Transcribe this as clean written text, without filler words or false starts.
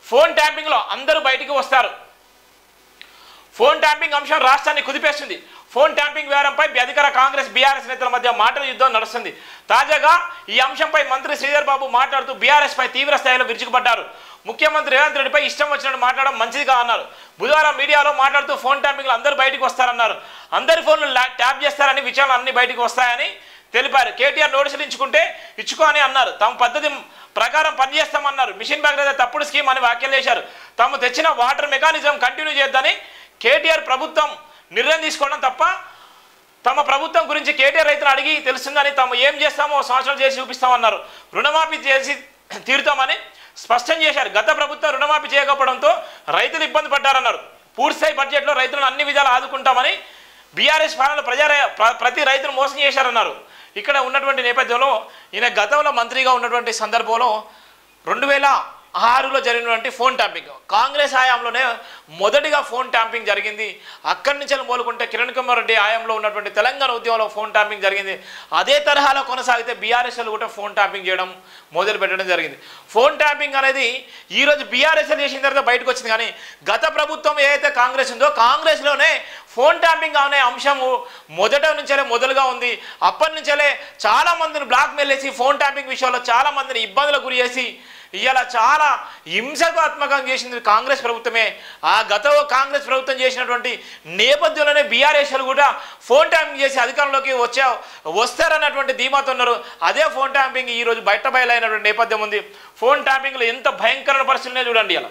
Phone ట్యాపింగ్లో అందరూ బయటికి వస్తారు. ఫోన్ ట్యాపింగ్ అంశం రాష్ట్రాన్ని కుదిపేస్తుంది. ఫోన్ ట్యాపింగ్ వ్యవహారంపై అధికార కాంగ్రెస్ బీఆర్ఎస్ నేతల మధ్య మాటల యుద్ధం నడుస్తుంది. తాజాగా ఈ అంశంపై మంత్రి శ్రీధర్ బాబు మాట్లాడుతూ బీఆర్ఎస్ పై తీవ్ర స్థాయిలో విరుచుకుపడ్డారు. ముఖ్యమంత్రి రేవంత్ రెడ్డిపై ఇష్టం వచ్చినట్టు మాట్లాడడం మంచిదిగా అన్నారు. బుధవారం మీడియాలో మాట్లాడుతూ ఫోన్ ట్యాపింగ్లో అందరూ బయటకు వస్తారన్నారు. అందరి ఫోన్లు ట్యాప్ చేస్తారని, విషయాలు అన్ని బయటకు వస్తాయని తెలిపారు. కేటీఆర్ నోటీసులు ఇచ్చుకో అని అన్నారు. తమ పద్ధతి ప్రకారం పనిచేస్తామన్నారు. మిషన్ భగీరథ తప్పుడు స్కీమ్ అని వ్యాఖ్యలు చేశారు. తాము తెచ్చిన వాటర్ మెకానిజం కంటిన్యూ చేద్దని కేటీఆర్ ప్రభుత్వం నిర్ణయం తీసుకోవడం తప్ప తమ ప్రభుత్వం గురించి కేటీఆర్ రైతులు అడిగి తెలుస్తుందని, తాము ఏం చేస్తామో సంవత్సరాలు చేసి చూపిస్తామన్నారు. రుణమాఫీ చేసి తీరుతామని స్పష్టం చేశారు. గత ప్రభుత్వం రుణమాఫీ చేయకపోవడంతో రైతులు ఇబ్బంది పడ్డారన్నారు. పూర్తిస్థాయి బడ్జెట్లో రైతులను అన్ని విధాలు ఆదుకుంటామని బీఆర్ఎస్ పాలనలో ప్రతి రైతును మోసం చేశారన్నారు. ఇక్కడ ఉన్నటువంటి నేపథ్యంలో ఈయన గతంలో మంత్రిగా ఉన్నటువంటి సందర్భంలో 2006లో జరిగినటువంటి ఫోన్ ట్యాపింగ్ కాంగ్రెస్ హయాంలోనే మొదటిగా ఫోన్ ట్యాపింగ్ జరిగింది. అక్కడి నుంచి మొదలుకుంటే కిరణ్ కుమార్ రెడ్డి హయాంలో ఉన్నటువంటి తెలంగాణ ఉద్యమంలో ఫోన్ ట్యాపింగ్ జరిగింది. అదే తరహాలో కొనసాగితే బీఆర్ఎస్లు కూడా ఫోన్ ట్యాపింగ్ చేయడం మొదలు పెట్టడం జరిగింది. ఫోన్ ట్యాపింగ్ అనేది ఈరోజు బీఆర్ఎస్ చేసిన తర్వాత బయటకు వచ్చింది. కానీ గత ప్రభుత్వం ఏదైతే కాంగ్రెస్ ఉందో కాంగ్రెస్లోనే ఫోన్ ట్యాపింగ్ అనే అంశము మొదట నుంచే మొదలుగా ఉంది. అప్పటి నుంచే చాలా మందిని బ్లాక్మెయిల్ చేసి ఫోన్ ట్యాపింగ్ విషయంలో చాలా మందిని ఇబ్బందులకు గురి చేసి ఇవాళ చాలా హింసాత్మకంగా చేసింది కాంగ్రెస్ ప్రభుత్వమే. ఆ గతంలో కాంగ్రెస్ ప్రభుత్వం చేసినటువంటి నేపథ్యంలోనే బీఆర్ఎస్లు కూడా ఫోన్ ట్యాపింగ్ చేసి అధికారంలోకి వస్తారన్నటువంటి ధీమాతో ఉన్నారు. అదే ఫోన్ ట్యాపింగ్ ఈరోజు బయటబయలైనటువంటి నేపథ్యం ఉంది. ఫోన్ ట్యాపింగ్లో ఎంత భయంకరమైన పరిస్థితులనే చూడండి. అలా